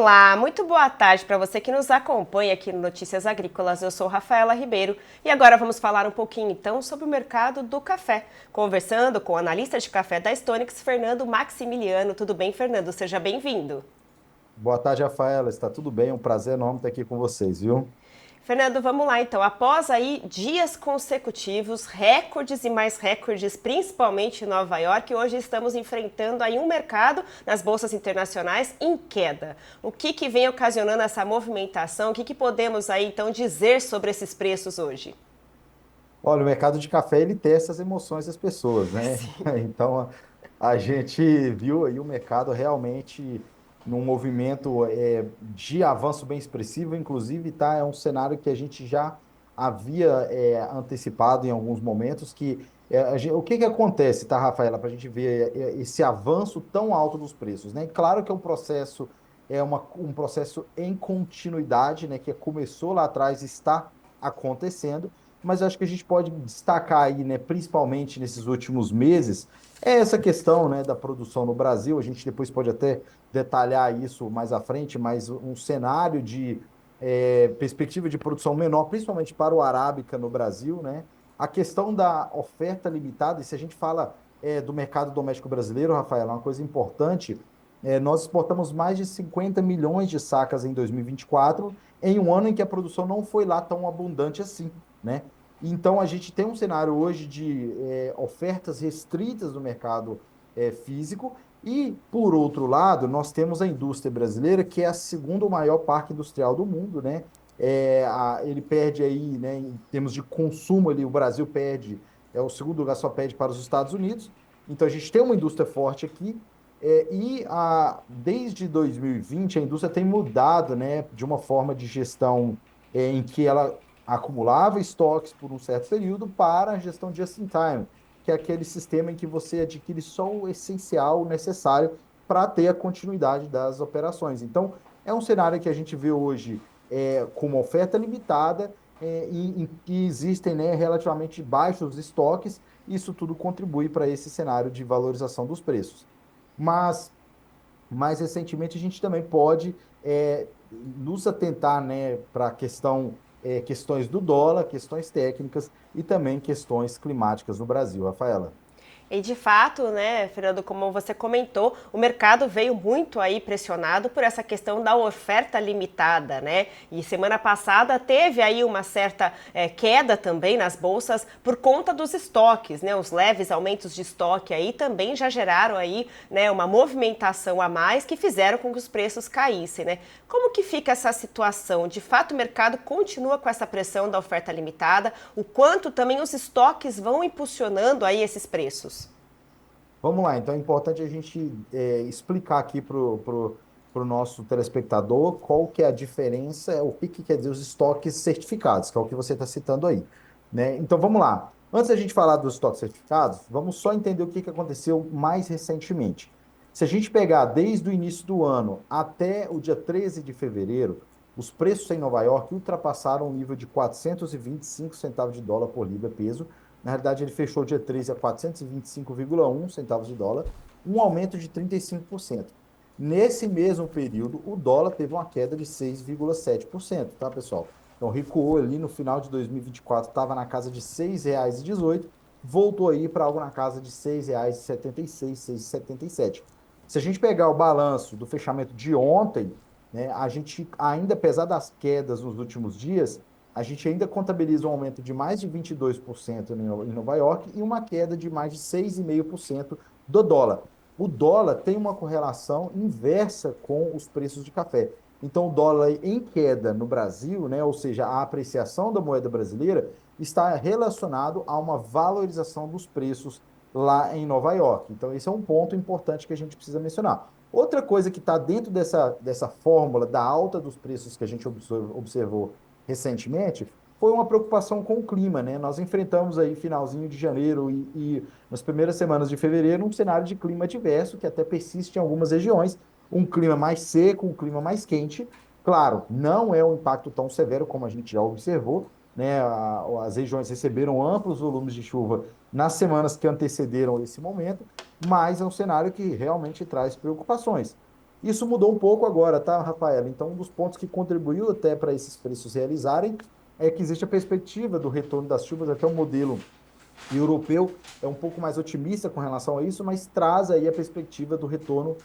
Olá, muito boa tarde para você que nos acompanha aqui no Notícias Agrícolas. Eu sou Rafaela Ribeiro e agora vamos falar um pouquinho então sobre o mercado do café, conversando com o analista de café da Stonex, Fernando Maximiliano. Tudo bem, Fernando? Seja bem-vindo. Boa tarde, Rafaela. Está tudo bem? Um prazer enorme estar aqui com vocês, viu? Fernando, vamos lá então. Após aí dias consecutivos, recordes e mais recordes, principalmente em Nova York, hoje estamos enfrentando aí um mercado nas bolsas internacionais em queda. O que vem ocasionando essa movimentação? O que podemos aí então dizer sobre esses preços hoje? Olha, o mercado de café, ele testa as emoções das pessoas, né? Sim. Então, a gente viu aí o mercado realmente num movimento de avanço bem expressivo, inclusive, tá? É um cenário que a gente já havia antecipado em alguns momentos, que o que que acontece, tá, Rafaela, para a gente ver esse avanço tão alto dos preços, né? Claro que é um processo, um processo em continuidade, né? Que começou lá atrás, está acontecendo, mas acho que a gente pode destacar aí, né, principalmente nesses últimos meses, é essa questão, né, da produção no Brasil. A gente depois pode até detalhar isso mais à frente, mas um cenário de perspectiva de produção menor, principalmente para o arábica no Brasil, né? A questão da oferta limitada, e se a gente fala do mercado doméstico brasileiro, Rafael, é uma coisa importante. Nós exportamos mais de 50 milhões de sacas em 2024, em um ano em que a produção não foi lá tão abundante assim, né? Então, a gente tem um cenário hoje de ofertas restritas no mercado físico, e, por outro lado, nós temos a indústria brasileira, que é a segundo maior parque industrial do mundo, né? Ele perde aí, né, em termos de consumo, ali, o Brasil perde, é o segundo lugar, só perde para os Estados Unidos. Então, a gente tem uma indústria forte aqui, desde 2020, a indústria tem mudado, né, de uma forma de gestão em que ela acumulava estoques por um certo período para a gestão just in time, que é aquele sistema em que você adquire só o essencial, o necessário para ter a continuidade das operações. Então, é um cenário que a gente vê hoje com uma oferta limitada, em que existem, né, relativamente baixos estoques. Isso tudo contribui para esse cenário de valorização dos preços. Mas mais recentemente a gente também pode nos atentar, né, para a questão, questões do dólar, questões técnicas e também questões climáticas no Brasil, Rafaela. E de fato, né, Fernando, como você comentou, o mercado veio muito aí pressionado por essa questão da oferta limitada, né? E semana passada teve aí uma certa queda também nas bolsas por conta dos estoques, né? Os leves aumentos de estoque aí também já geraram aí, né, uma movimentação a mais que fizeram com que os preços caíssem, né? Como que fica essa situação? De fato, o mercado continua com essa pressão da oferta limitada? O quanto também os estoques vão impulsionando aí esses preços? Vamos lá, então é importante a gente explicar aqui pro nosso telespectador qual que é a diferença, o que quer dizer os estoques certificados, que é o que você está citando aí, né? Então vamos lá. Antes da gente falar dos estoques certificados, vamos só entender o que aconteceu mais recentemente. Se a gente pegar desde o início do ano até o dia 13 de fevereiro, os preços em Nova York ultrapassaram o nível de 425 centavos de dólar por libra peso. Na realidade, ele fechou dia 13 a 425,1 centavos de dólar, um aumento de 35%. Nesse mesmo período, o dólar teve uma queda de 6,7%, tá, pessoal? Então, recuou ali no final de 2024, estava na casa de R$ 6,18, voltou aí para algo na casa de R$ 6,76, 6,77. Se a gente pegar o balanço do fechamento de ontem, né, a gente ainda, apesar das quedas nos últimos dias, a gente ainda contabiliza um aumento de mais de 22% em Nova York e uma queda de mais de 6,5% do dólar. O dólar tem uma correlação inversa com os preços de café. Então, o dólar em queda no Brasil, né, ou seja, a apreciação da moeda brasileira, está relacionado a uma valorização dos preços lá em Nova York. Então, esse é um ponto importante que a gente precisa mencionar. Outra coisa que está dentro dessa fórmula da alta dos preços que a gente observou recentemente foi uma preocupação com o clima, né? Nós enfrentamos aí finalzinho de janeiro e nas primeiras semanas de fevereiro um cenário de clima diverso que até persiste em algumas regiões, um clima mais seco, um clima mais quente. Claro, não é um impacto tão severo como a gente já observou, né? As regiões receberam amplos volumes de chuva nas semanas que antecederam esse momento, mas é um cenário que realmente traz preocupações. Isso mudou um pouco agora, tá, Rafaela? Então, um dos pontos que contribuiu até para esses preços realizarem é que existe a perspectiva do retorno das chuvas, até o modelo europeu é um pouco mais otimista com relação a isso, mas traz aí a perspectiva do retorno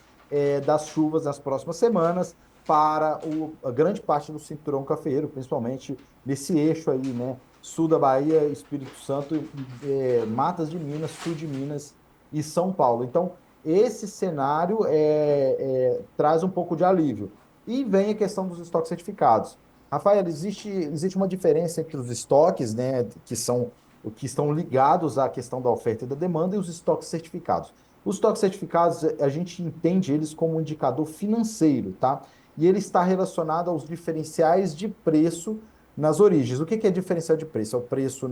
das chuvas nas próximas semanas para a grande parte do cinturão cafeeiro, principalmente nesse eixo aí, né? Sul da Bahia, Espírito Santo, Matas de Minas, sul de Minas e São Paulo. Então, esse cenário traz um pouco de alívio. E vem a questão dos estoques certificados. Rafael, existe uma diferença entre os estoques, né, que são o que estão ligados à questão da oferta e da demanda, e os estoques certificados. Os estoques certificados, a gente entende eles como um indicador financeiro, tá? E ele está relacionado aos diferenciais de preço nas origens. O que é diferencial de preço? É o preço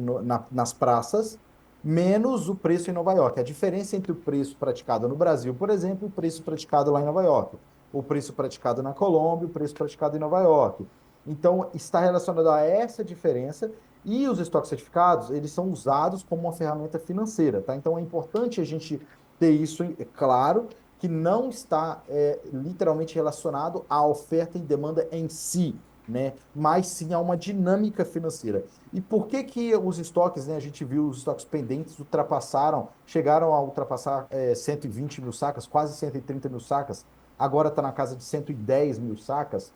nas praças menos o preço em Nova York. A diferença entre o preço praticado no Brasil, por exemplo, e o preço praticado lá em Nova York. O preço praticado na Colômbia, o preço praticado em Nova York. Então, está relacionado a essa diferença e os estoques certificados, eles são usados como uma ferramenta financeira, tá? Então é importante a gente ter isso claro, que não está literalmente relacionado à oferta e demanda em si, né? Mas sim a uma dinâmica financeira. E por que que os estoques, né? A gente viu os estoques pendentes chegaram a ultrapassar 120 mil sacas, quase 130 mil sacas, agora está na casa de 110 mil sacas.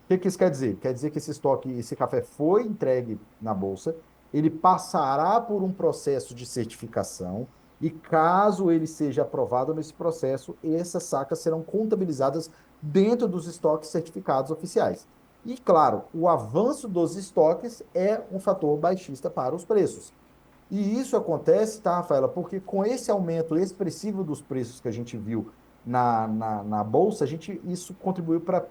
Que isso quer dizer? Quer dizer que esse estoque, esse café foi entregue na bolsa, ele passará por um processo de certificação e caso ele seja aprovado nesse processo, essas sacas serão contabilizadas dentro dos estoques certificados oficiais. E claro, o avanço dos estoques é um fator baixista para os preços. E isso acontece, tá, Rafaela? Porque com esse aumento expressivo dos preços que a gente viu na Bolsa, isso contribuiu para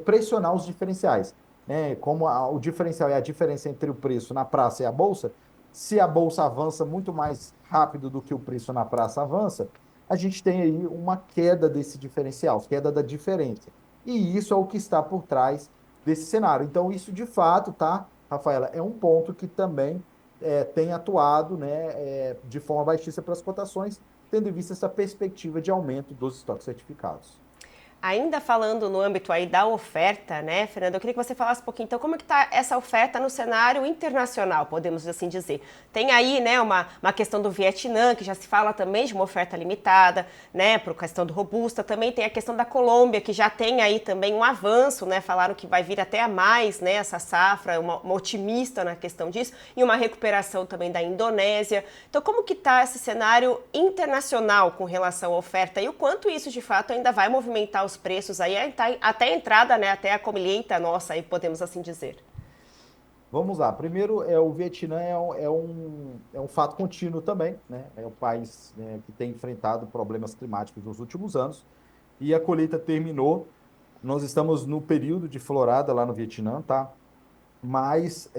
pressionar os diferenciais, né? Como o diferencial é a diferença entre o preço na praça e a Bolsa, se a Bolsa avança muito mais rápido do que o preço na praça avança, a gente tem aí uma queda desse diferencial, queda da diferença. E isso é o que está por trás desse cenário. Então, isso de fato, tá, Rafaela, é um ponto que também tem atuado, né, de forma baixista para as cotações, tendo em vista essa perspectiva de aumento dos estoques certificados. Ainda falando no âmbito aí da oferta, né, Fernando, eu queria que você falasse um pouquinho, então, como é que está essa oferta no cenário internacional, podemos assim dizer. Tem aí, né, uma questão do Vietnã, que já se fala também de uma oferta limitada, né, por questão do Robusta, também tem a questão da Colômbia, que já tem aí também um avanço, né, falaram que vai vir até a mais, né, essa safra, uma otimista na questão disso, e uma recuperação também da Indonésia. Então, como que está esse cenário internacional com relação à oferta e o quanto isso, de fato, ainda vai movimentar os preços aí até a entrada, né, até a colheita nossa, aí podemos assim dizer. Vamos lá. Primeiro, o Vietnã é um fato contínuo também, né? É um país, né, que tem enfrentado problemas climáticos nos últimos anos e a colheita terminou. Nós estamos no período de florada lá no Vietnã, tá? Mas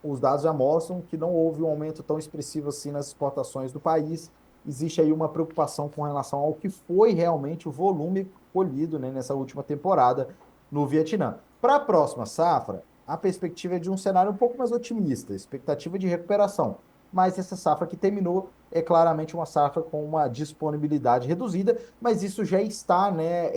os dados já mostram que não houve um aumento tão expressivo assim nas exportações do país. Existe aí uma preocupação com relação ao que foi realmente o volume colhido, né, nessa última temporada no Vietnã. Para a próxima safra, a perspectiva é de um cenário um pouco mais otimista, expectativa de recuperação. Mas essa safra que terminou é claramente uma safra com uma disponibilidade reduzida, mas isso já está, né,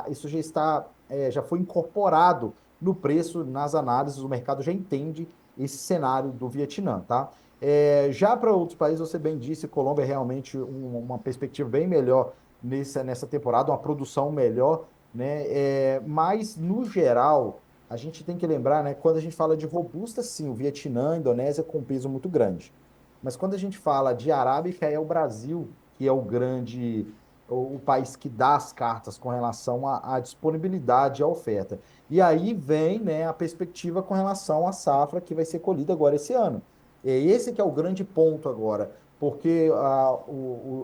isso já está, já foi incorporado no preço, nas análises, o mercado já entende esse cenário do Vietnã, tá? Já para outros países, você bem disse, Colômbia é realmente uma perspectiva bem melhor nessa temporada, uma produção melhor, né? Mas, no geral, a gente tem que lembrar, né? Quando a gente fala de robusta, sim, o Vietnã, a Indonésia com um peso muito grande. Mas quando a gente fala de arábica, é o Brasil, que é o país que dá as cartas com relação à disponibilidade e à oferta. E aí vem, né, a perspectiva com relação à safra que vai ser colhida agora esse ano. É esse que é o grande ponto agora, porque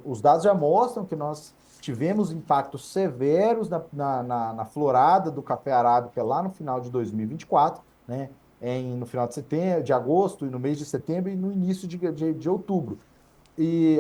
os dados já mostram que nós tivemos impactos severos na florada do café arábica lá no final de 2024, né? No final de setembro, de agosto, e no mês de setembro e no início de outubro. E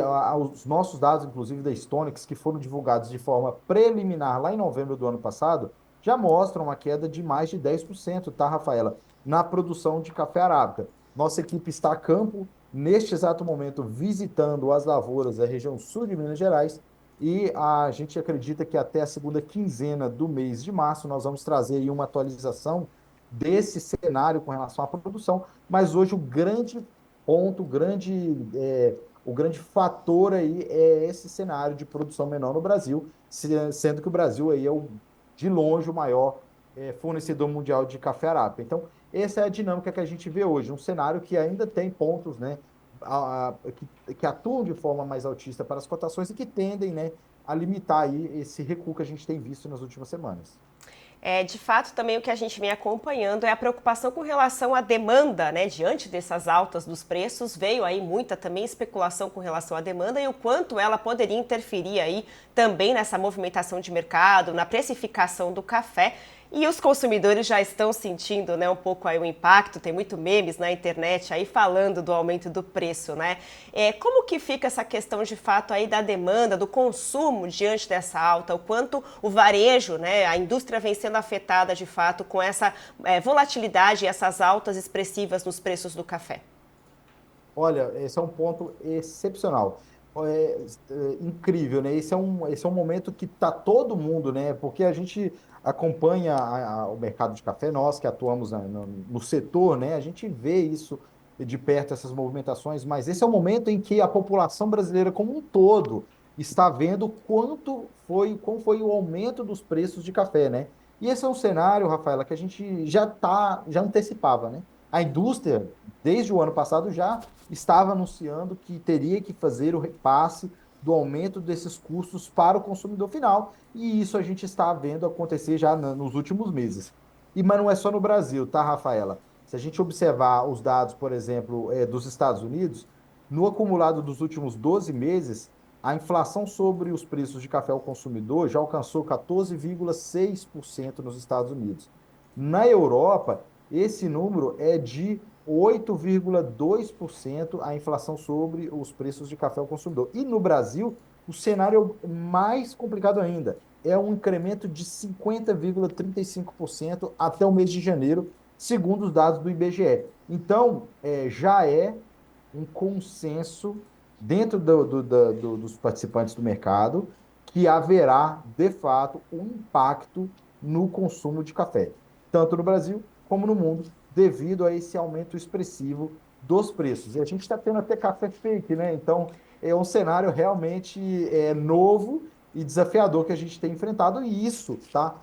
os nossos dados, inclusive da Stonex, que foram divulgados de forma preliminar lá em novembro do ano passado, já mostram uma queda de mais de 10%, tá, Rafaela? Na produção de café arábica. Nossa equipe está a campo, neste exato momento, visitando as lavouras da região sul de Minas Gerais, e a gente acredita que até a segunda quinzena do mês de março nós vamos trazer aí uma atualização desse cenário com relação à produção, mas hoje o grande ponto, o grande fator aí é esse cenário de produção menor no Brasil, sendo que o Brasil aí é de longe o maior fornecedor mundial de café arábica. Então, essa é a dinâmica que a gente vê hoje, um cenário que ainda tem pontos, né, que atuam de forma mais altista para as cotações e que tendem, né, a limitar aí esse recuo que a gente tem visto nas últimas semanas. De fato, também o que a gente vem acompanhando é a preocupação com relação à demanda, né? Diante dessas altas dos preços, veio aí muita também especulação com relação à demanda e o quanto ela poderia interferir aí também nessa movimentação de mercado, na precificação do café. E os consumidores já estão sentindo, né, um pouco aí o impacto, tem muito memes na internet aí falando do aumento do preço, né? Como que fica essa questão de fato aí da demanda, do consumo diante dessa alta, o quanto o varejo, né, a indústria vem sendo afetada de fato com essa volatilidade e essas altas expressivas nos preços do café? Olha, esse é um ponto excepcional. Incrível, né? Esse é um momento que está todo mundo, né? Porque a gente acompanha o mercado de café, nós que atuamos no setor, né? A gente vê isso de perto, essas movimentações, mas esse é o momento em que a população brasileira como um todo está vendo qual foi o aumento dos preços de café, né? E esse é um cenário, Rafaela, que a gente já antecipava, né? A indústria, desde o ano passado, já estava anunciando que teria que fazer o repasse do aumento desses custos para o consumidor final, e isso a gente está vendo acontecer já nos últimos meses. Mas não é só no Brasil, tá, Rafaela? Se a gente observar os dados, por exemplo, dos Estados Unidos, no acumulado dos últimos 12 meses, a inflação sobre os preços de café ao consumidor já alcançou 14,6% nos Estados Unidos. Na Europa, esse número é de 8,2% a inflação sobre os preços de café ao consumidor. E no Brasil, o cenário é mais complicado ainda. É um incremento de 50,35% até o mês de janeiro, segundo os dados do IBGE. Então, já é um consenso dentro dos participantes do mercado que haverá, de fato, um impacto no consumo de café, tanto no Brasil como no mundo, devido a esse aumento expressivo dos preços. E a gente está tendo até café fake, né? Então, é um cenário realmente novo e desafiador que a gente tem enfrentado, e isso, tá?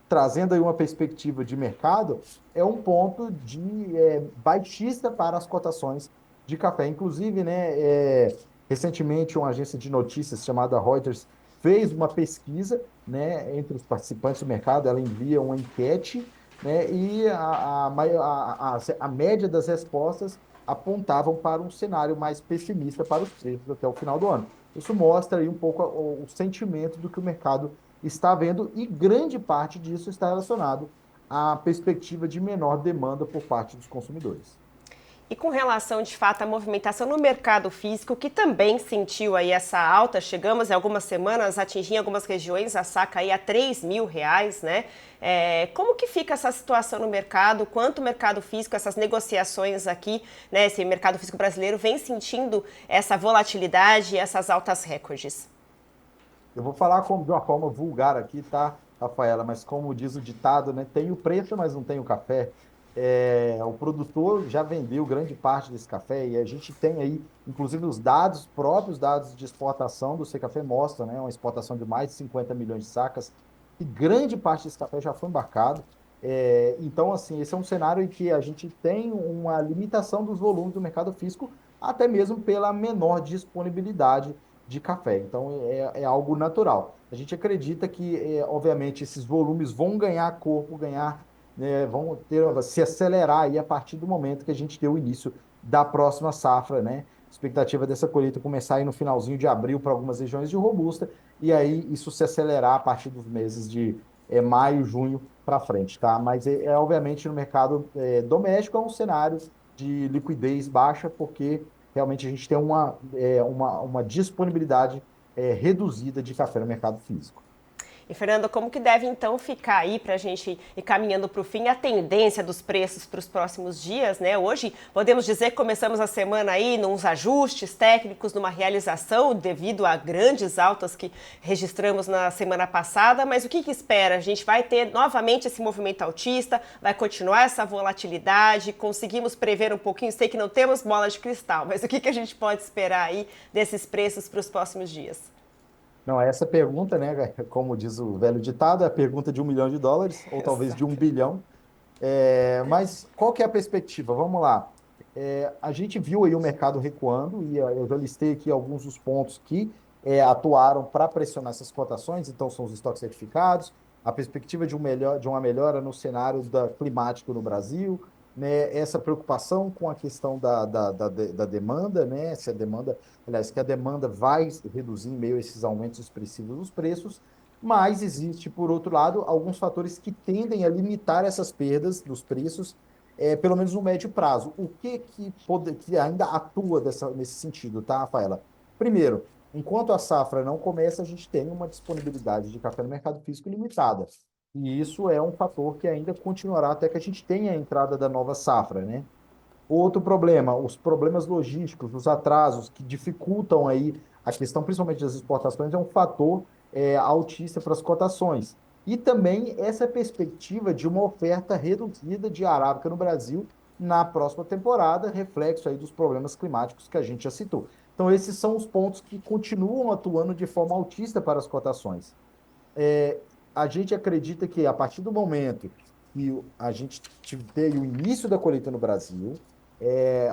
Trazendo aí uma perspectiva de mercado, é um ponto de baixista para as cotações de café. Inclusive, né, recentemente, uma agência de notícias chamada Reuters fez uma pesquisa, né, entre os participantes do mercado, ela envia uma enquete, né, e a média das respostas apontavam para um cenário mais pessimista para os preços até o final do ano. Isso mostra aí um pouco o sentimento do que o mercado está vendo, e grande parte disso está relacionado à perspectiva de menor demanda por parte dos consumidores. E com relação, de fato, à movimentação no mercado físico, que também sentiu aí essa alta, chegamos em algumas semanas, atingir em algumas regiões a saca aí a R$ 3.000, né? Como que fica essa situação no mercado? Quanto o mercado físico, essas negociações aqui, né? Esse mercado físico brasileiro vem sentindo essa volatilidade e essas altas recordes? Eu vou falar de uma forma vulgar aqui, tá, Rafaela? Mas como diz o ditado, né? Tem o preço, mas não tem o café. O produtor já vendeu grande parte desse café e a gente tem aí, inclusive, os dados, próprios dados de exportação do Secafé mostram, né? Uma exportação de mais de 50 milhões de sacas, e grande parte desse café já foi embarcado. Então, assim, esse é um cenário em que a gente tem uma limitação dos volumes do mercado físico, até mesmo pela menor disponibilidade de café. Então, é algo natural. A gente acredita que, obviamente, esses volumes vão ganhar corpo, vão se acelerar aí a partir do momento que a gente ter o início da próxima safra, né? Expectativa dessa colheita começar aí no finalzinho de abril para algumas regiões de robusta, e aí isso se acelerar a partir dos meses de maio, junho para frente, tá? Mas obviamente no mercado doméstico é um cenário de liquidez baixa, porque realmente a gente tem uma disponibilidade reduzida de café no mercado físico. E, Fernando, como que deve então ficar aí para a gente ir caminhando para o fim a tendência dos preços para os próximos dias, né? Hoje, podemos dizer que começamos a semana aí nos ajustes técnicos, numa realização devido a grandes altas que registramos na semana passada, mas o que espera? A gente vai ter novamente esse movimento altista, vai continuar essa volatilidade, conseguimos prever um pouquinho, sei que não temos bola de cristal, mas o que a gente pode esperar aí desses preços para os próximos dias? Não, essa pergunta, né, como diz o velho ditado, é a pergunta de US$ 1 milhão, ou talvez de 1 bilhão. Mas qual que é a perspectiva? Vamos lá. A gente viu aí o mercado recuando e eu já listei aqui alguns dos pontos que atuaram para pressionar essas cotações. Então, são os estoques certificados, a perspectiva de uma melhora no cenário climático no Brasil, né? Essa preocupação com a questão da demanda, né? Se a demanda, aliás, que a demanda vai reduzir em meio a esses aumentos expressivos dos preços. Mas existe, por outro lado, alguns fatores que tendem a limitar essas perdas dos preços, pelo menos no médio prazo. O que ainda atua nesse sentido, tá, Rafaela? Primeiro, enquanto a safra não começa, a gente tem uma disponibilidade de café no mercado físico limitada. E isso é um fator que ainda continuará até que a gente tenha a entrada da nova safra, né? Outro problema, os problemas logísticos, os atrasos que dificultam aí a questão, principalmente das exportações, é um fator altista para as cotações. E também essa perspectiva de uma oferta reduzida de arábica no Brasil na próxima temporada, reflexo aí dos problemas climáticos que a gente já citou. Então, esses são os pontos que continuam atuando de forma altista para as cotações. A gente acredita que a partir do momento que a gente tiver o início da colheita no Brasil,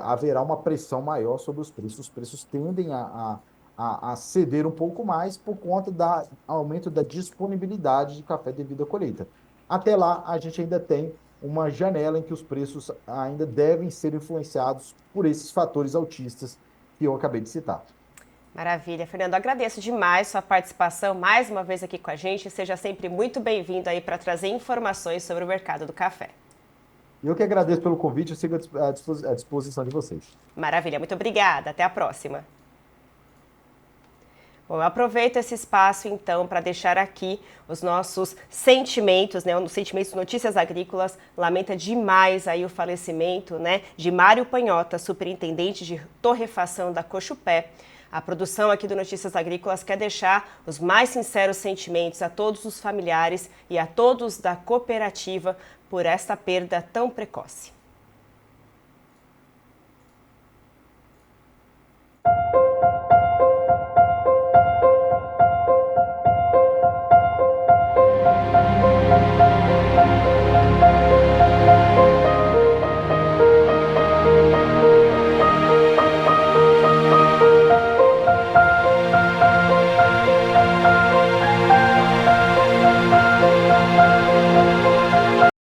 haverá uma pressão maior sobre os preços. Os preços tendem a ceder um pouco mais por conta do aumento da disponibilidade de café devido à colheita. Até lá, a gente ainda tem uma janela em que os preços ainda devem ser influenciados por esses fatores altistas que eu acabei de citar. Maravilha, Fernando. Agradeço demais sua participação mais uma vez aqui com a gente. Seja sempre muito bem-vindo aí para trazer informações sobre o mercado do café. Eu que agradeço pelo convite, eu sigo à disposição de vocês. Maravilha, muito obrigada. Até a próxima. Bom, eu aproveito esse espaço, então, para deixar aqui os nossos sentimentos, né? Os sentimentos Notícias Agrícolas lamenta demais aí o falecimento, né, de Mário Panhota, superintendente de torrefação da Cochupé. A produção aqui do Notícias Agrícolas quer deixar os mais sinceros sentimentos a todos os familiares e a todos da cooperativa por esta perda tão precoce.